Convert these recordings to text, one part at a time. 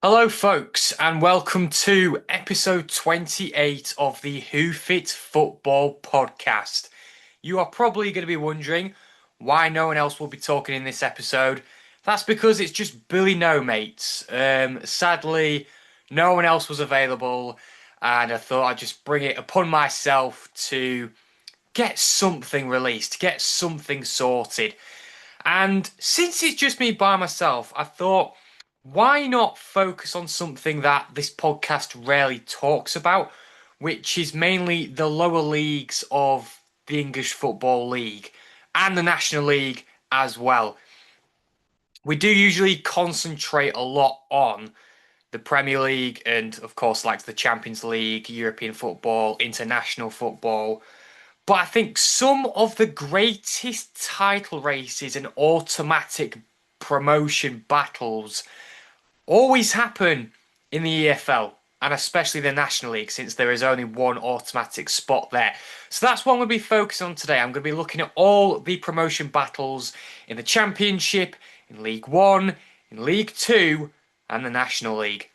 Hello, folks, and welcome to episode 28 of the Hoof Football Podcast. You are probably going to be wondering why no one else will be talking in this episode. That's because it's just Billy No Mates. Sadly, no one else was available, and I thought I'd just bring it upon myself to get something released, get something sorted. And since it's just me by myself, I thought, why not focus on something that this podcast rarely talks about, which is mainly the lower leagues of the English Football League and the National League as well. We do usually concentrate a lot on the Premier League and, of course, like the Champions League, European football, international football. But I think some of the greatest title races and automatic promotion battles always happen in the EFL and especially the National League since there is only one automatic spot there. So that's what I'm going to be focusing on today. I'm going to be looking at all the promotion battles in the Championship, in League One, in League Two, and the National League.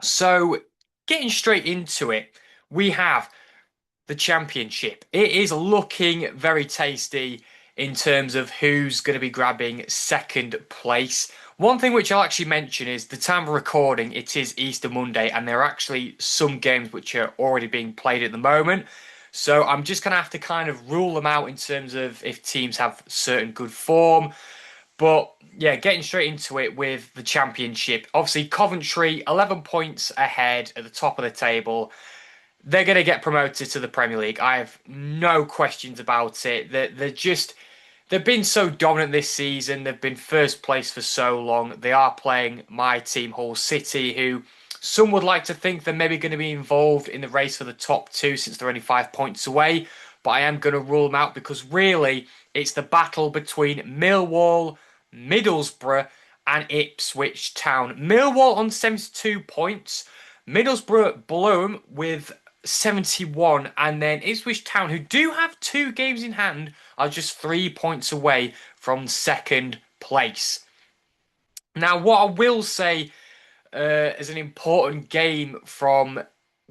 So getting straight into it, we have the Championship. It is looking very tasty in terms of who's going to be grabbing second place. One thing which I'll actually mention is the time of recording, it is Easter Monday, and there are actually some games which are already being played at the moment. So I'm just going to have to kind of rule them out in terms of if teams have certain good form. But yeah, getting straight into it with the Championship. Obviously, Coventry, 11 points ahead at the top of the table. They're going to get promoted to the Premier League. I have no questions about it. They've been so dominant this season. They've been first place for so long. They are playing my team, Hull City, who some would like to think they're maybe going to be involved in the race for the top two since they're only 5 points away. But I am going to rule them out because really it's the battle between Millwall, Middlesbrough, and Ipswich Town. Millwall on 72 points. Middlesbrough below them with 71, and then Ipswich Town, who do have two games in hand, are just 3 points away from second place. Now, what I will say as an important game from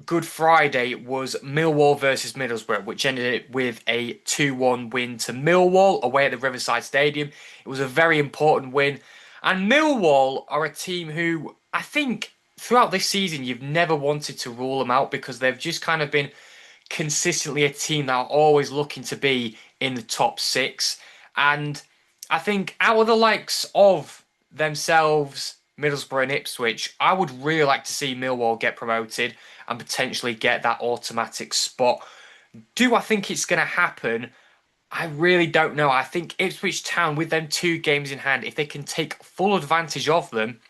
Good Friday was Millwall versus Middlesbrough, which ended with a 2-1 win to Millwall away at the Riverside Stadium. It was a very important win. And Millwall are a team who I think throughout this season you've never wanted to rule them out because they've just kind of been consistently a team that are always looking to be in the top six. And I think out of the likes of themselves, Middlesbrough and Ipswich, I would really like to see Millwall get promoted and potentially get that automatic spot. Do I think it's going to happen? I really don't know. I think Ipswich Town, with them two games in hand, if they can take full advantage of them,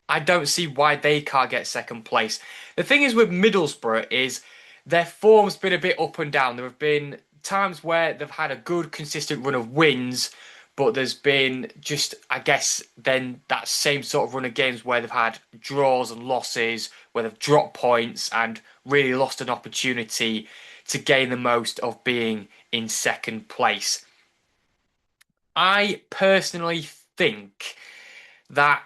I don't see why they can't get second place. The thing is with Middlesbrough is their form's been a bit up and down. There have been times where they've had a good, consistent run of wins, but there's been just, I guess, then that same sort of run of games where they've had draws and losses, where they've dropped points and really lost an opportunity to gain the most of being in second place. I personally think that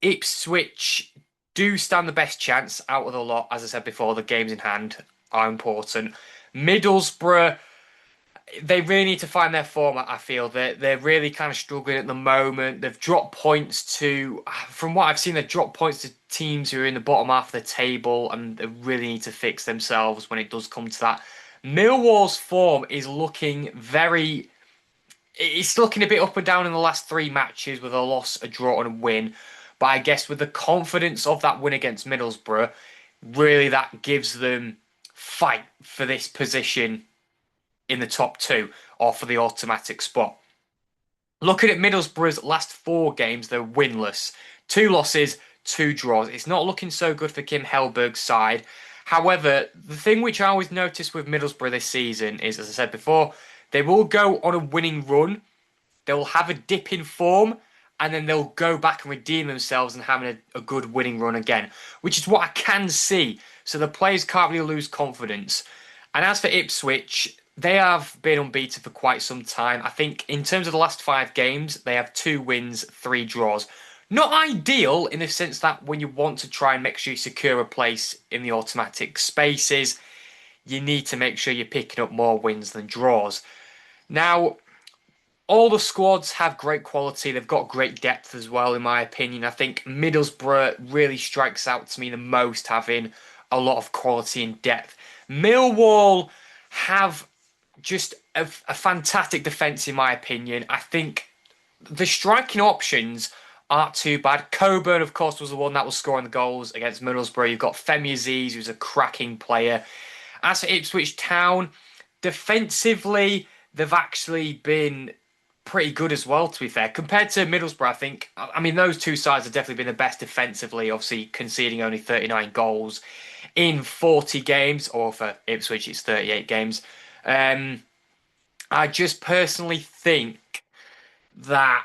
Ipswich do stand the best chance out of the lot. As I said before, the games in hand are important. Middlesbrough, they really need to find their form. I feel that they're really kind of struggling at the moment. They've dropped points to, from what I've seen, they've dropped points to teams who are in the bottom half of the table, and they really need to fix themselves when it does come to that. Millwall's form is looking very. It's looking a bit up and down in the last three matches with a loss, a draw, and a win. But I guess with the confidence of that win against Middlesbrough, really that gives them fight for this position in the top two or for the automatic spot. Looking at Middlesbrough's last four games, they're winless. Two losses, two draws. It's not looking so good for Kim Hellberg's side. However, the thing which I always notice with Middlesbrough this season is, as I said before, they will go on a winning run. They will have a dip in form, and then they'll go back and redeem themselves and having a good winning run again, which is what I can see. So the players can't really lose confidence. And as for Ipswich, they have been unbeaten for quite some time. I think in terms of the last five games, they have two wins, three draws. Not ideal in the sense that when you want to try and make sure you secure a place in the automatic spaces, you need to make sure you're picking up more wins than draws. Now, all the squads have great quality. They've got great depth as well, in my opinion. I think Middlesbrough really strikes out to me the most, having a lot of quality and depth. Millwall have just a fantastic defence, in my opinion. I think the striking options aren't too bad. Coburn, of course, was the one that was scoring the goals against Middlesbrough. You've got Femi Aziz, who's a cracking player. As for Ipswich Town, defensively, they've actually been pretty good as well, to be fair. Compared to Middlesbrough, I think, I mean, those two sides have definitely been the best defensively, obviously conceding only 39 goals in 40 games, or for Ipswich, it's 38 games. I just personally think that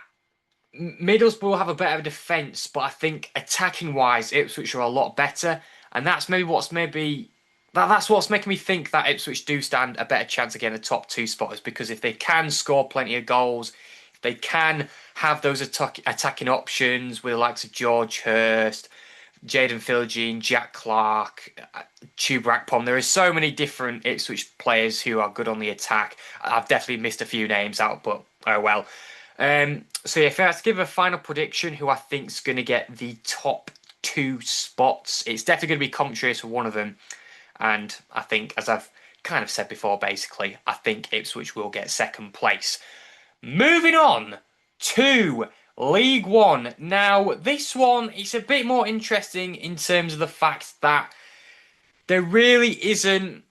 Middlesbrough have a better defence, but I think attacking wise, Ipswich are a lot better, and that's what's making me think that Ipswich do stand a better chance against the top two spotters, because if they can score plenty of goals, if they can have those attacking options with the likes of George Hurst, Jaden Philogene, Jack Clark, Tubrak Pom. There are so many different Ipswich players who are good on the attack. I've definitely missed a few names out, but oh well. So yeah, if I had to give a final prediction, who I think is going to get the top two spots, it's definitely going to be Coventry for one of them. And I think, as I've kind of said before, basically, I think Ipswich will get second place. Moving on to League One. Now, this one is a bit more interesting in terms of the fact that there really isn't.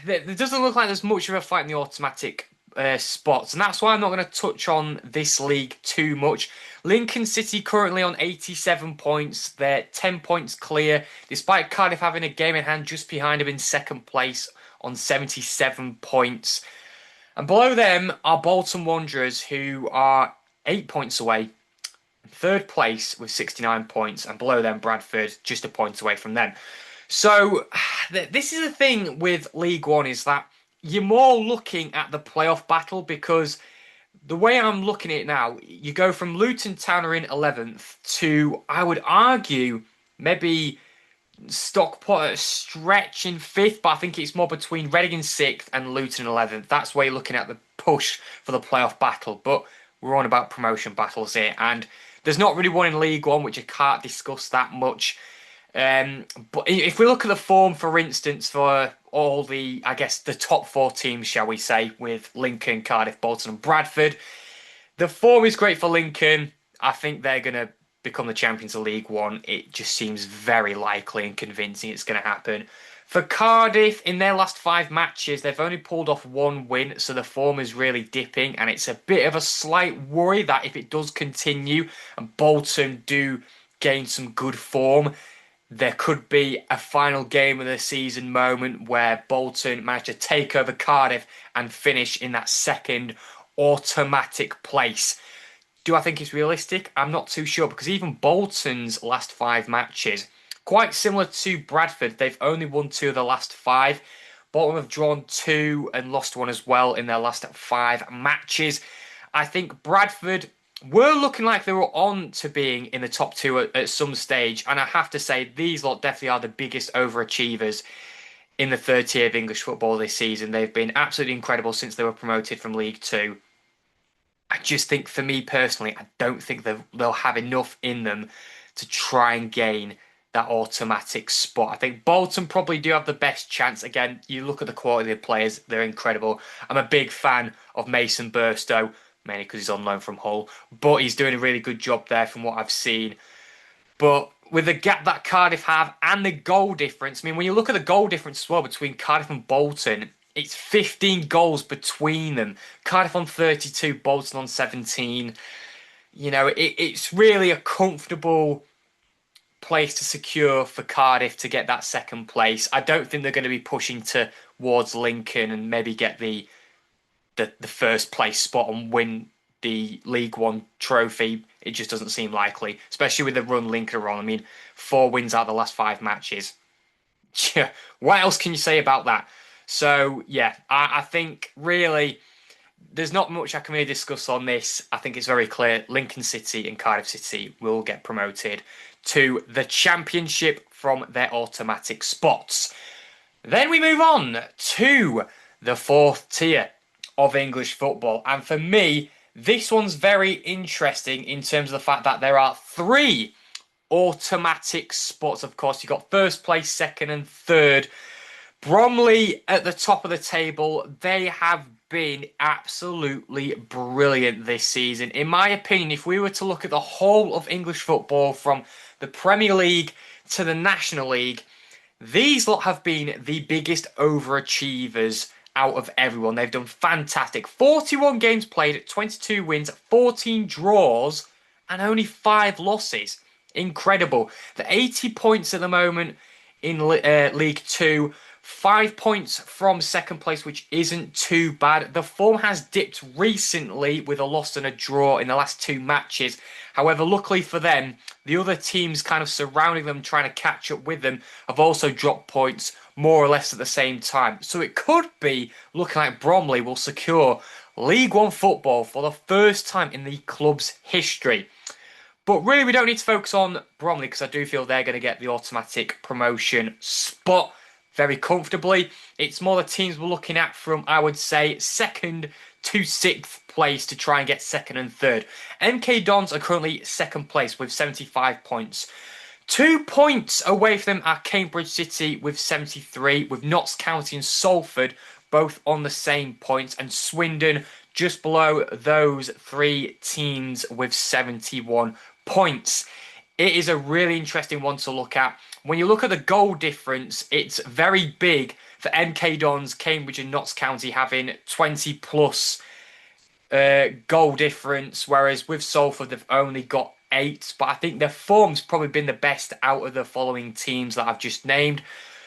There doesn't look like there's much of a fight in the automatic spots, and that's why I'm not going to touch on this league too much. Lincoln City currently on 87 points. They're 10 points clear, despite Cardiff having a game in hand just behind them in second place on 77 points. And below them are Bolton Wanderers, who are 8 points away. Third place with 69 points, and below them Bradford, just a point away from them. So this is the thing with League One, is that you're more looking at the playoff battle, because the way I'm looking at it now, you go from Luton Town are in 11th to, I would argue, maybe Stockport at a stretch in 5th, but I think it's more between Reading in 6th and Luton 11th. That's where you're looking at the push for the playoff battle. But we're on about promotion battles here, and there's not really one in League One, which I can't discuss that much. But if we look at the form, for instance, for all the, I guess, the top 4 teams, shall we say, with Lincoln, Cardiff, Bolton and Bradford, the form is great for Lincoln. I think they're going to become the champions of League One. It just seems very likely and convincing it's going to happen. For Cardiff, in their last 5 matches, they've only pulled off 1 win, so the form is really dipping, and it's a bit of a slight worry that if it does continue and Bolton do gain some good form, there could be a final game of the season moment where Bolton manage to take over Cardiff and finish in that second automatic place. Do I think it's realistic? I'm not too sure, because even Bolton's last 5 matches, quite similar to Bradford, they've only won 2 of the last 5. Bolton have drawn 2 and lost 1 as well in their last 5 matches. I think Bradford were looking like they were on to being in the top 2 at some stage, and I have to say these lot definitely are the biggest overachievers in the 3rd tier of English football this season. They've been absolutely incredible since they were promoted from League 2. I just think, for me personally, I don't think they'll have enough in them to try and gain that automatic spot. I think Bolton probably do have the best chance. Again, you look at the quality of the players, they're incredible. I'm a big fan of Mason Burstow, mainly because he's on loan from Hull, but he's doing a really good job there from what I've seen. But with the gap that Cardiff have and the goal difference, I mean, when you look at the goal difference as well between Cardiff and Bolton, it's 15 goals between them. Cardiff on 32, Bolton on 17. You know, it's really a comfortable place to secure for Cardiff to get that second place. I don't think they're going to be pushing towards Lincoln and maybe get the first place spot and win the League One trophy. It just doesn't seem likely, especially with the run Lincoln are on. I mean, 4 wins out of the last 5 matches. What else can you say about that? So, yeah, I think really there's not much I can really discuss on this. I think it's very clear Lincoln City and Cardiff City will get promoted to the Championship from their automatic spots. Then we move on to the fourth tier of English football. And for me, this one's very interesting in terms of the fact that there are three automatic spots. Of course, you've got first place, second, and third. Bromley at the top of the table, they have been absolutely brilliant this season. In my opinion, if we were to look at the whole of English football from the Premier League to the National League, these lot have been the biggest overachievers out of everyone. They've done fantastic. 41 games played, 22 wins, 14 draws, and only 5 losses. Incredible. The 80 points at the moment in League 2. 5 points from second place, which isn't too bad. The form has dipped recently with a loss and a draw in the last 2 matches. However, luckily for them, the other teams kind of surrounding them, trying to catch up with them, have also dropped points more or less at the same time. So it could be looking like Bromley will secure League One football for the first time in the club's history. But really, we don't need to focus on Bromley because I do feel they're going to get the automatic promotion spot very comfortably. It's more the teams we're looking at from, I would say, second to sixth place to try and get second and third. MK Dons are currently second place with 75 points. 2 points away from them are Cambridge City with 73, with Notts County and Salford both on the same points, and Swindon just below those 3 teams with 71 points. It is a really interesting one to look at. When you look at the goal difference, it's very big for MK Dons, Cambridge and Notts County having 20 plus goal difference, whereas with Salford they've only got 8. But I think their form's probably been the best out of the following teams that I've just named.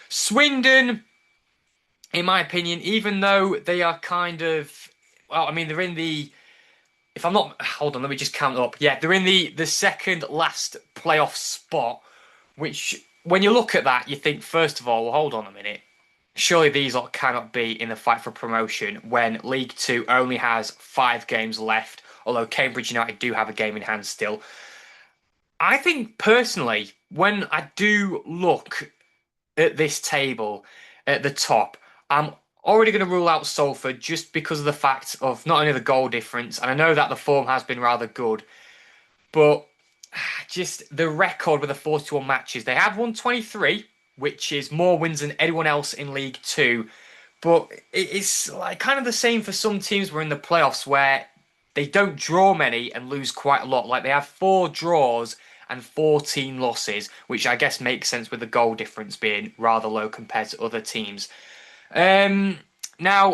Swindon, in my opinion, even though they are kind of, well, I mean, they're in the, if I'm not, hold on, let me just count up. Yeah, they're in the second last playoff spot, which when you look at that, you think, first of all, well, hold on a minute. Surely these lot cannot be in the fight for promotion when League Two only has 5 games left, although Cambridge United do have a game in hand still. I think personally, when I do look at this table at the top, I'm already going to rule out Salford just because of the fact of not only the goal difference, and I know that the form has been rather good, but just the record with the 41 matches. They have won 23, which is more wins than anyone else in League Two. But it's like kind of the same for some teams who are in the playoffs where they don't draw many and lose quite a lot. Like they have 4 draws and 14 losses, which I guess makes sense with the goal difference being rather low compared to other teams. Now,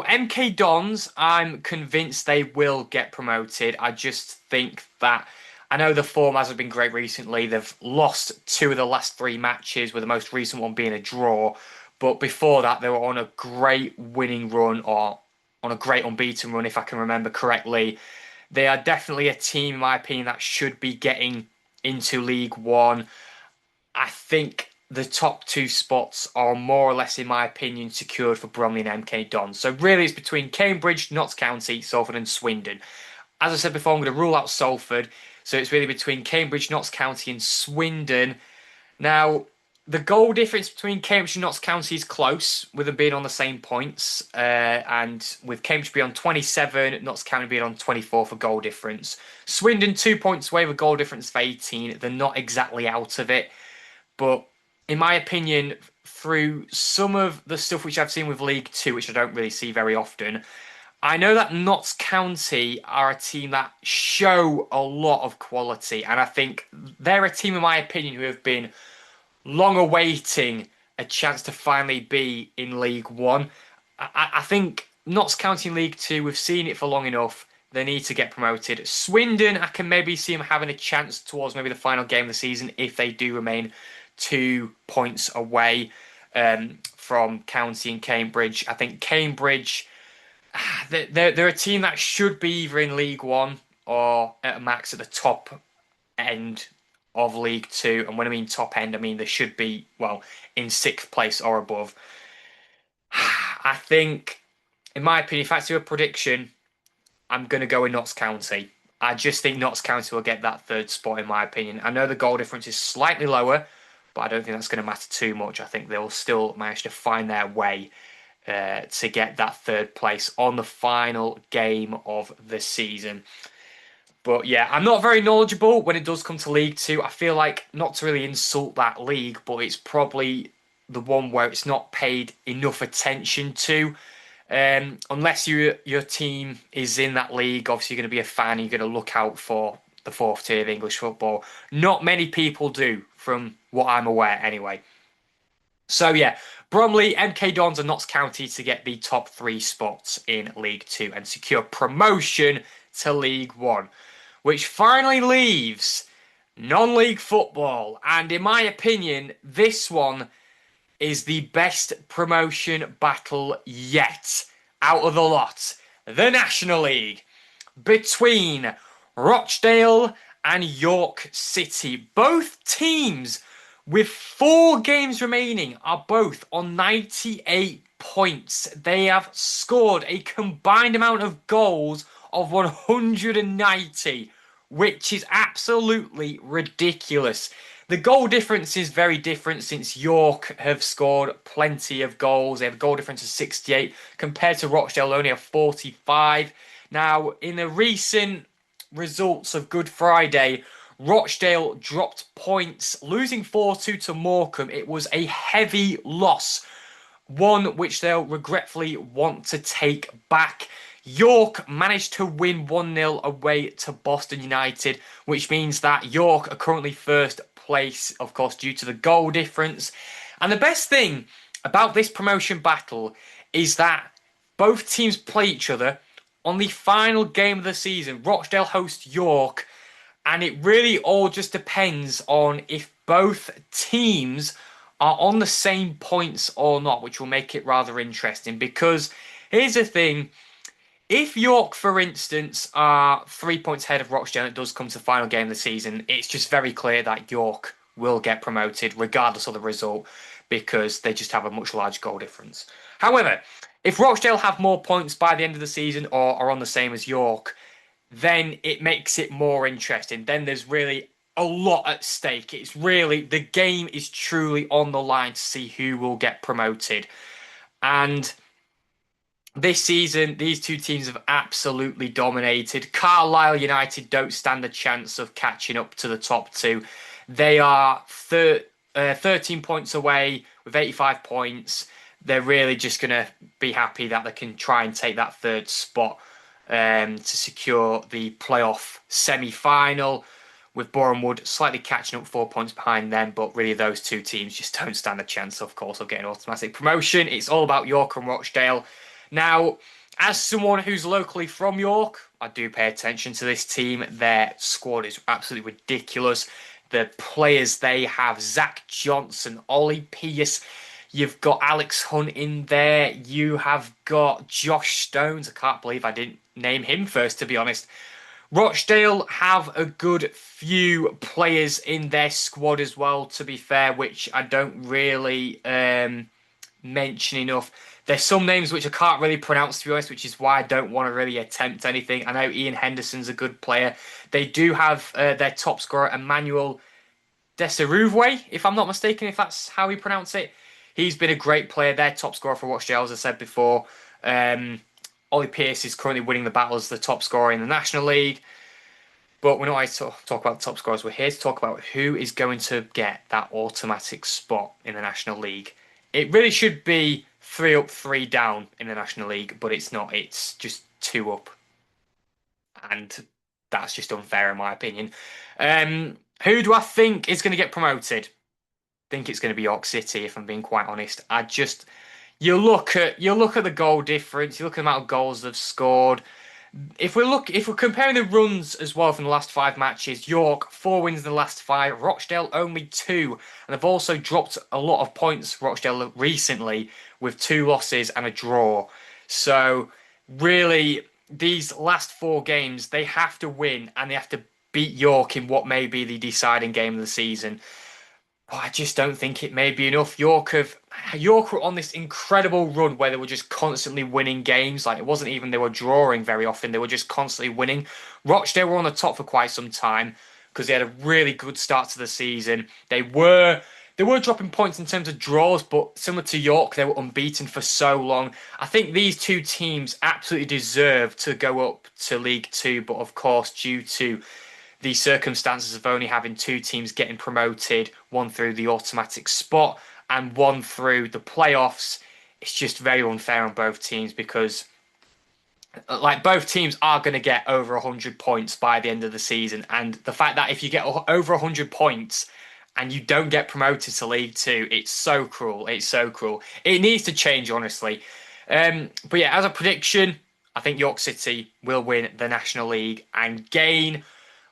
MK Dons, I'm convinced they will get promoted. I just think that I know the form hasn't been great recently. They've lost 2 of the last 3 matches, with the most recent one being a draw. But before that, they were on a great winning run, or on a great unbeaten run, if I can remember correctly. They are definitely a team, in my opinion, that should be getting into League One. I think the top 2 spots are more or less, in my opinion, secured for Bromley and MK Dons. So really, it's between Cambridge, Notts County, Salford, and Swindon. As I said before, I'm going to rule out Salford. So it's really between Cambridge, Notts County, and Swindon. Now, the goal difference between Cambridge and Notts County is close, with them being on the same points. And with Cambridge being on 27, Notts County being on 24 for goal difference. Swindon 2 points away with goal difference of 18. They're not exactly out of it. But in my opinion, through some of the stuff which I've seen with League Two, which I don't really see very often, I know that Notts County are a team that show a lot of quality, and I think they're a team, in my opinion, who have been long awaiting a chance to finally be in League One. I think Notts County in League Two, we've seen it for long enough. They need to get promoted. Swindon, I can maybe see them having a chance towards maybe the final game of the season if they do remain 2 points away from County and Cambridge. I think Cambridge, they're a team that should be either in League One or at a max at the top end of League Two. And when I mean top end, I mean they should be, well, in 6th place or above. I think, in my opinion, if I had to do a prediction, I'm going to go with Notts County. I just think Notts County will get that third spot, in my opinion. I know the goal difference is slightly lower, but I don't think that's going to matter too much. I think they'll still manage to find their way to get that third place on the final game of the season. But yeah, I'm not very knowledgeable when it does come to League Two. I feel like, not to really insult that league, but it's probably the one where it's not paid enough attention to. Unless your team is in that league, obviously you're going to be a fan. You're going to look out for the fourth tier of English football. Not many people do, from what I'm aware, anyway. So yeah, Bromley, MK Dons, and Notts County to get the top 3 spots in League Two and secure promotion to League One, which finally leaves non-league football. And in my opinion, this one is the best promotion battle yet out of the lot. The National League between Rochdale and York City. Both teams with 4 games remaining are both on 98 points. They have scored a combined amount of goals of 190, which is absolutely ridiculous. The goal difference is very different since York have scored plenty of goals. They have a goal difference of 68 compared to Rochdale only have 45. Now, in the recent results of Good Friday, Rochdale dropped points, losing 4-2 to Morecambe. It was a heavy loss, one which they'll regretfully want to take back. York managed to win 1-0 away to Boston United, which means that York are currently first place, of course, due to the goal difference. And the best thing about this promotion battle is that both teams play each other on the final game of the season. Rochdale host York, and it really all just depends on if both teams are on the same points or not, which will make it rather interesting. Because here's the thing. If York, for instance, are 3 points ahead of Rochdale and it does come to the final game of the season, it's just very clear that York will get promoted regardless of the result because they just have a much larger goal difference. However, if Rochdale have more points by the end of the season or are on the same as York, then it makes it more interesting. Then there's really a lot at stake. It's really, the game is truly on the line to see who will get promoted. And this season, these two teams have absolutely dominated. Carlisle United don't stand a chance of catching up to the top two. They are 13 points away with 85 points. They're really just going to be happy that they can try and take that third spot to secure the playoff semi-final, with Bournemouth slightly catching up 4 points behind them. But really, those two teams just don't stand a chance, of course, of getting automatic promotion. It's all about York and Rochdale. Now, as someone who's locally from York, I do pay attention to this team. Their squad is absolutely ridiculous. The players they have, Zach Johnson, Ollie Pierce, you've got Alex Hunt in there, you have got Josh Stones. I can't believe I didn't name him first, to be honest. Rochdale have a good few players in their squad as well, to be fair, which I don't really mention enough. There's some names which I can't really pronounce, to be honest, which is why I don't want to really attempt anything. I know Ian Henderson's a good player. They do have their top scorer, Emmanuel Desarouve, if I'm not mistaken, if that's how we pronounce it. He's been a great player. Their top scorer for Rochdale, as I said before. Ollie Pierce is currently winning the battle as the top scorer in the National League. But we're not here to talk about the top scorers. We're here to talk about who is going to get that automatic spot in the National League. It really should be 3 up, 3 down in the National League, but it's not. It's just 2 up. And that's just unfair in my opinion. Who do I think is going to get promoted? I think it's going to be York City, if I'm being quite honest. You look at the goal difference, you look at the amount of goals they've scored. If we're comparing the runs as well from the last 5 matches, York 4 wins in the last 5, Rochdale only 2, and they've also dropped a lot of points, Rochdale, recently with 2 losses and a draw. So really, these last 4 games they have to win, and they have to beat York in what may be the deciding game of the season. But I just don't think it may be enough. York were on this incredible run where they were just constantly winning games. Like it wasn't even they were drawing very often; they were just constantly winning. Rochdale were on the top for quite some time because they had a really good start to the season. They were dropping points in terms of draws, but similar to York, they were unbeaten for so long. I think these two teams absolutely deserve to go up to League Two, but of course, due to the circumstances of only having two teams getting promoted, one through the automatic spot and one through the playoffs, it's just very unfair on both teams because like both teams are going to get over 100 points by the end of the season, and the fact that if you get over 100 points and you don't get promoted to League Two, it's so cruel. It's so cruel. It needs to change, honestly. But yeah, as a prediction, I think York City will win the National League and gain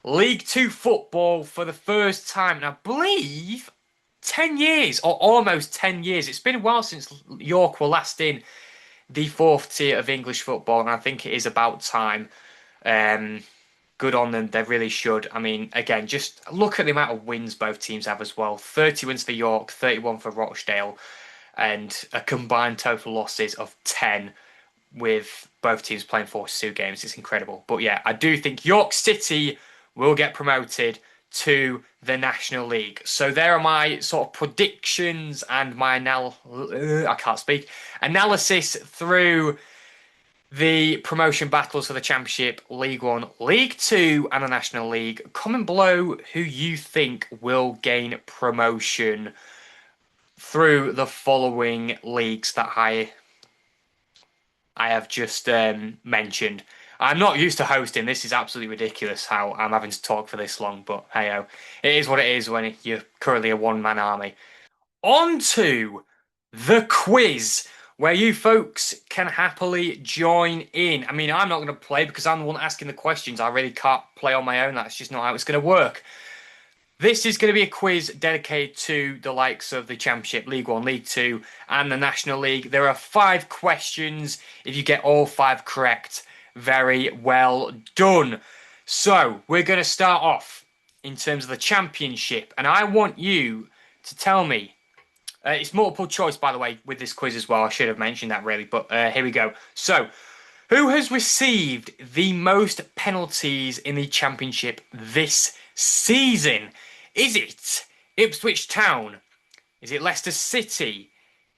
League Two football for the first time in, I believe, 10 years or almost 10 years. It's been a while since York were last in the fourth tier of English football, and I think it is about time. Um, Good on them. They really should. I mean, again, just look at the amount of wins both teams have as well. 30 wins for York, 31 for Rochdale, and a combined total losses of 10 with both teams playing 42 games. It's incredible. But yeah, I do think York City will get promoted to the National League. So there are my sort of predictions and my I can't speak analysis through the promotion battles for the Championship, League One, League Two, and the National League. Comment below who you think will gain promotion through the following leagues that I have just mentioned. I'm not used to hosting. This is absolutely ridiculous how I'm having to talk for this long, but hey, it is what it is when you're currently a one-man army. On to the quiz, where you folks can happily join in. I mean, I'm not going to play because I'm the one asking the questions. I really can't play on my own. That's just not how it's going to work. This is going to be a quiz dedicated to the likes of the Championship, League One, League Two, and the National League. There are 5 questions. If you get all 5 correct, very well done. So, we're going to start off in terms of the Championship, and I want you to tell me. It's multiple choice, by the way, with this quiz as well. I should have mentioned that, really, but here we go. So, who has received the most penalties in the Championship this season? Is it Ipswich Town? Is it Leicester City?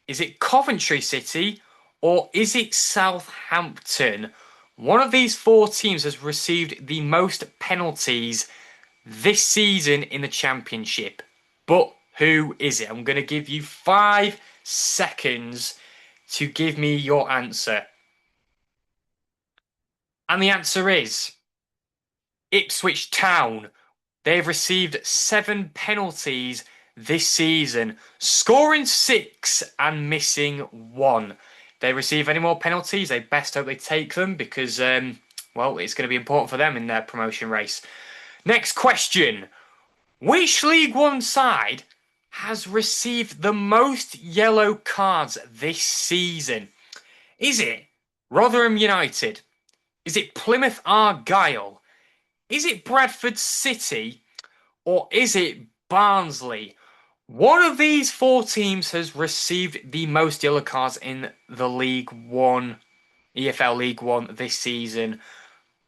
Is it Coventry City? Or is it Southampton? One of these 4 teams has received the most penalties this season in the Championship. But who is it? I'm going to give you 5 seconds to give me your answer. And the answer is Ipswich Town. They've received 7 penalties this season, scoring 6 and missing 1. They receive any more penalties, they best hope they take them because, well, it's going to be important for them in their promotion race. Next question. Which League One side has received the most yellow cards this season? Is it Rotherham United? Is it Plymouth Argyle? Is it Bradford City? Or is it Barnsley? One of these 4 teams has received the most yellow cards in the League One, EFL League One this season.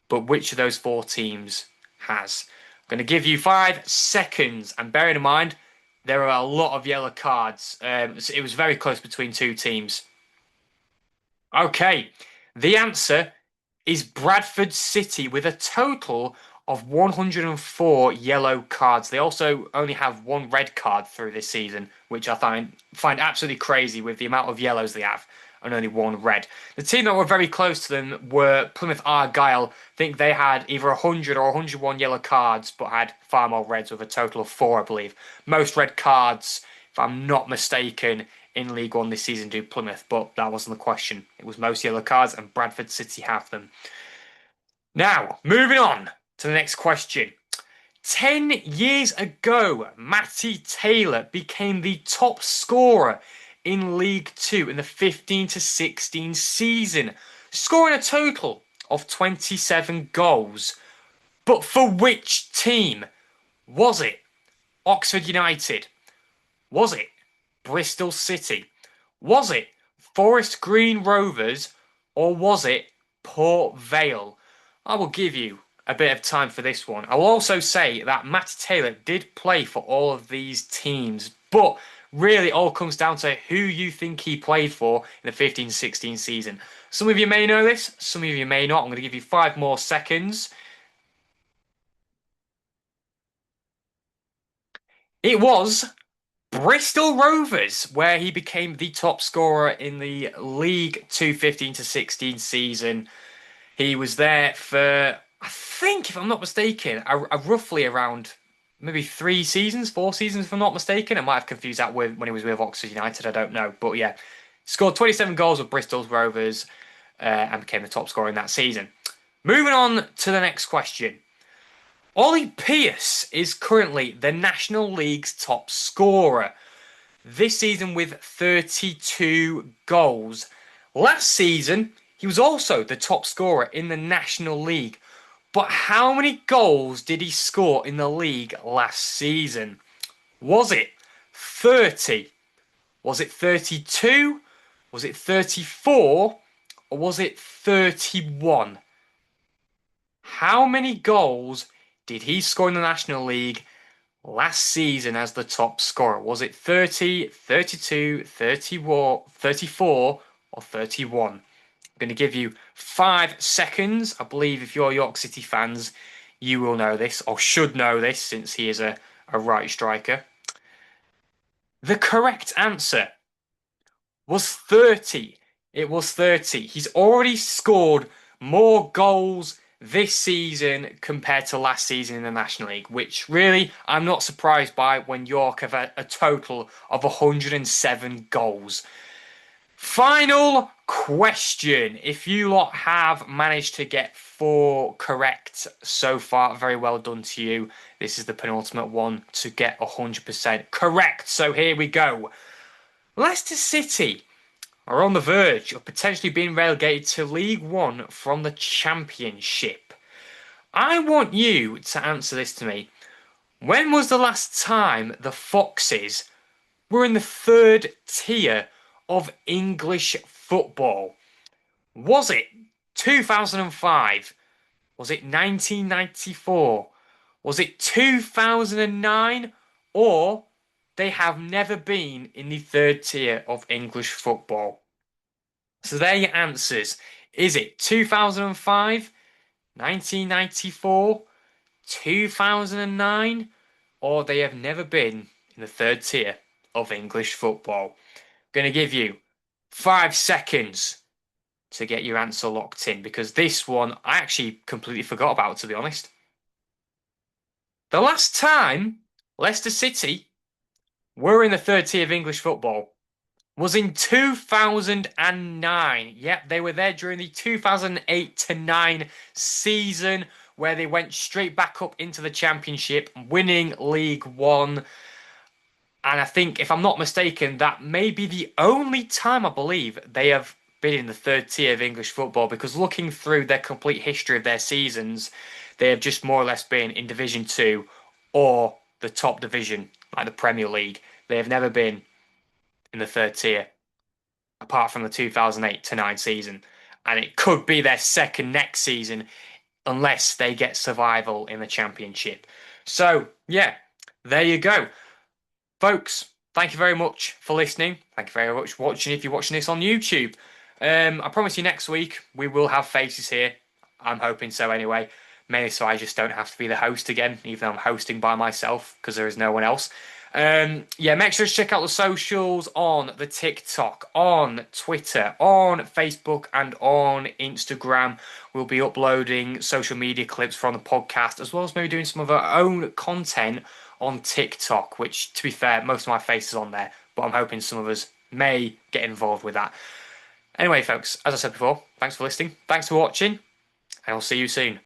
But which of those 4 teams has? I'm going to give you 5 seconds. And bearing in mind, there are a lot of yellow cards. It was very close between 2 teams. Okay, the answer is Bradford City with a total of 104 yellow cards. They also only have 1 red card through this season, which I find absolutely crazy with the amount of yellows they have and only 1 red. The team that were very close to them were Plymouth Argyle. I think they had either 100 or 101 yellow cards, but had far more reds with a total of 4, I believe. Most red cards, if I'm not mistaken, in League One this season do Plymouth, but that wasn't the question. It was most yellow cards, and Bradford City have them. Now, moving on to the next question. 10 years ago, Matty Taylor became the top scorer in League Two in the 15-16 season, scoring a total of 27 goals. But for which team? Was it Oxford United, Was it Bristol City? Was it Forest Green Rovers? Or was it Port Vale? I will give you a bit of time for this one. I will also say that Matty Taylor did play for all of these teams, but really it all comes down to who you think he played for in the 15-16 season. Some of you may know this, some of you may not. I'm going to give you 5 more seconds. It was Bristol Rovers, where he became the top scorer in the League 2 15-16 season. He was there for, I think, if I'm not mistaken, a roughly around maybe 3 seasons, 4 seasons, if I'm not mistaken. I might have confused that with when he was with Oxford United. I don't know, but yeah, scored 27 goals with Bristol Rovers and became the top scorer in that season. Moving on to the next question. Ollie Pearce is currently the National League's top scorer this season with 32 goals. Last season, he was also the top scorer in the National League. But how many goals did he score in the league last season? Was it 30? Was it 32? Was it 34? Or was it 31? How many goals did he score in the National League last season as the top scorer? Was it 30, 32, 34, or 31? I'm going to give you 5 seconds. I believe if you're York City fans, you will know this, or should know this, since he is a right striker. The correct answer was 30. It was 30. He's already scored more goals this season compared to last season in the National League, which really I'm not surprised by when York have a total of 107 goals. Final question. If you lot have managed to get 4 correct so far, very well done to you. This is the penultimate one to get 100% correct. So here we go. Leicester City are on the verge of potentially being relegated to League One from the Championship. I want you to answer this to me. When was the last time the Foxes were in the 3rd tier of English football? Was it 2005? Was it 1994? Was it 2009? Or they have never been in the 3rd tier of English football? So there are your answers. Is it 2005, 1994, 2009, or they have never been in the 3rd tier of English football? I'm going to give you 5 seconds to get your answer locked in, because this one I actually completely forgot about, to be honest. The last time Leicester City were in the 3rd tier of English football was in 2009. Yep, they were there during the 2008 to 9 season, where they went straight back up into the Championship, winning League One. And I think, if I'm not mistaken, that may be the only time, I believe, they have been in the 3rd tier of English football, because looking through their complete history of their seasons, they have just more or less been in Division 2 or the top division, like the Premier League. They have never been in the 3rd tier, apart from the 2008 to 9 season. And it could be their second next season, unless they get survival in the Championship. So, yeah, there you go. Folks, thank you very much for listening. Thank you very much for watching if you're watching this on YouTube. I promise you next week we will have faces here. I'm hoping so anyway. Mainly so I just don't have to be the host again, even though I'm hosting by myself, because there is no one else. Yeah, make sure to check out the socials on the TikTok, on Twitter, on Facebook, and on Instagram. We'll be uploading social media clips from the podcast, as well as maybe doing some of our own content on TikTok, which, to be fair, most of my face is on there, but I'm hoping some of us may get involved with that. Anyway, folks, as I said before, thanks for listening, thanks for watching, and I'll see you soon.